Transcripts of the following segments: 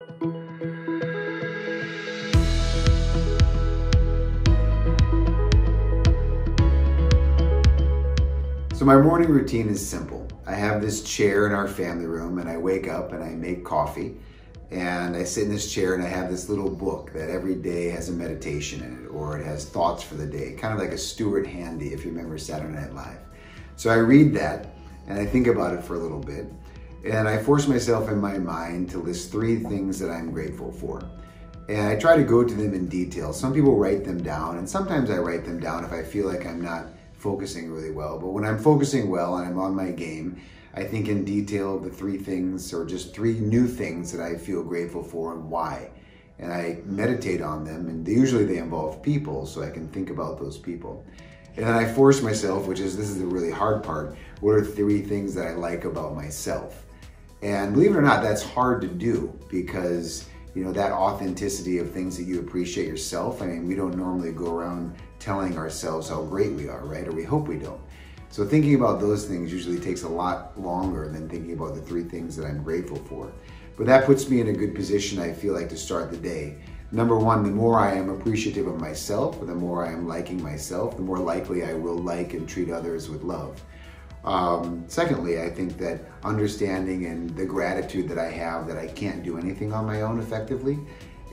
So my morning routine is simple. I have this chair in our family room and I wake up and I make coffee and I sit in this chair and I have this little book that every day has a meditation in it, or it has thoughts for the day, kind of like a Stuart Handy if you remember Saturday Night Live. So I read that and I think about it for a little bit and I force myself in my mind to list 3 things that I'm grateful for. And I try to go to them in detail. Some people write them down and sometimes I write them down if I feel like I'm not focusing really well. But when I'm focusing well and I'm on my game, I think in detail of the 3 things, or just 3 new things that I feel grateful for and why. And I meditate on them, and usually they involve people, so I can think about those people. And then I force myself, this is the really hard part, what are 3 things that I like about myself? And believe it or not, that's hard to do because that authenticity of things that you appreciate yourself. I mean, we don't normally go around telling ourselves how great we are, right? Or we hope we don't. So thinking about those things usually takes a lot longer than thinking about the 3 things that I'm grateful for. But that puts me in a good position, I feel like, to start the day. Number 1, the more I am appreciative of myself, or the more I am liking myself, the more likely I will like and treat others with love. Secondly, I think that understanding and the gratitude that I have that I can't do anything on my own effectively,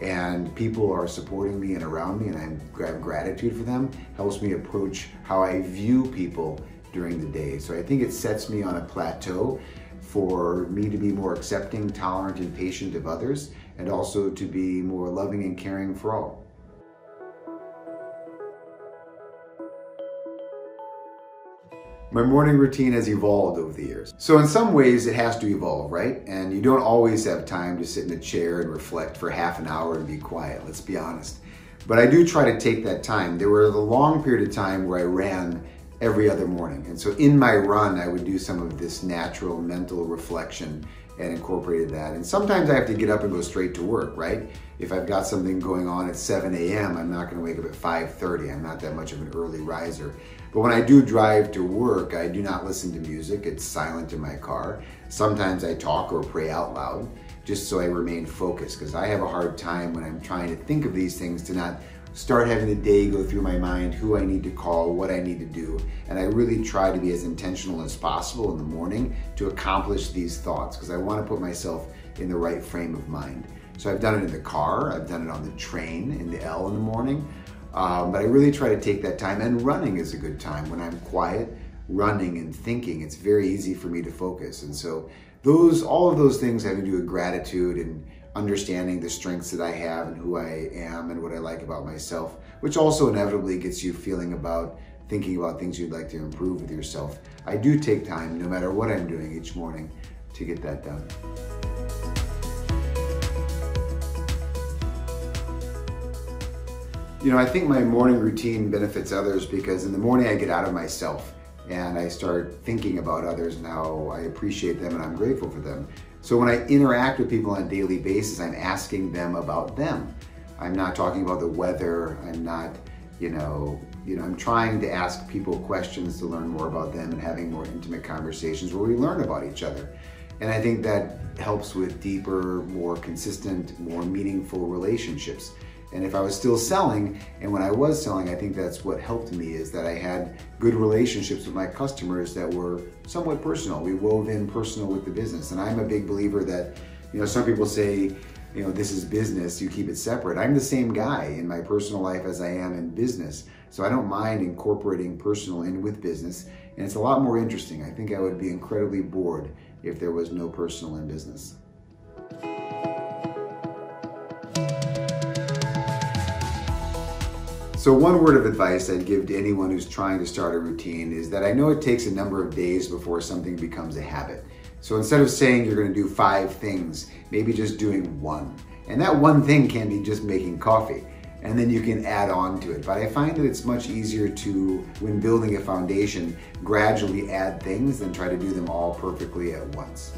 and people are supporting me and around me and I have gratitude for them, helps me approach how I view people during the day. So I think it sets me on a plateau for me to be more accepting, tolerant, and patient of others, and also to be more loving and caring for all. My morning routine has evolved over the years. So in some ways it has to evolve, right? And you don't always have time to sit in a chair and reflect for half an hour and be quiet, let's be honest. But I do try to take that time. There was a long period of time where I ran every other morning. And so in my run, I would do some of this natural mental reflection and incorporated that. And sometimes I have to get up and go straight to work, right? If I've got something going on at 7 a.m., I'm not gonna wake up at 5:30. I'm not that much of an early riser. But when I do drive to work, I do not listen to music. It's silent in my car. Sometimes I talk or pray out loud, just so I remain focused, because I have a hard time when I'm trying to think of these things to not start having the day go through my mind, who I need to call, what I need to do. And I really try to be as intentional as possible in the morning to accomplish these thoughts, because I want to put myself in the right frame of mind. So I've done it in the car, I've done it on the train, in the L in the morning, but I really try to take that time, and running is a good time. When I'm quiet, running and thinking, it's very easy for me to focus. And so all of those things have to do with gratitude and understanding the strengths that I have and who I am and what I like about myself, which also inevitably gets you thinking about things you'd like to improve with yourself. I do take time, no matter what I'm doing each morning, to get that done. I think my morning routine benefits others because in the morning I get out of myself and I start thinking about others and how I appreciate them and I'm grateful for them. So when I interact with people on a daily basis, I'm asking them about them. I'm not talking about the weather. I'm not, I'm trying to ask people questions to learn more about them and having more intimate conversations where we learn about each other. And I think that helps with deeper, more consistent, more meaningful relationships. And if I was still selling, and when I was selling, I think that's what helped me, is that I had good relationships with my customers that were somewhat personal. We wove in personal with the business. And I'm a big believer that, some people say, this is business, you keep it separate. I'm the same guy in my personal life as I am in business. So I don't mind incorporating personal in with business. And it's a lot more interesting. I think I would be incredibly bored if there was no personal in business. So one word of advice I'd give to anyone who's trying to start a routine is that I know it takes a number of days before something becomes a habit. So instead of saying you're going to do 5 things, maybe just doing 1. And that one thing can be just making coffee. And then you can add on to it. But I find that it's much easier to, when building a foundation, gradually add things than try to do them all perfectly at once.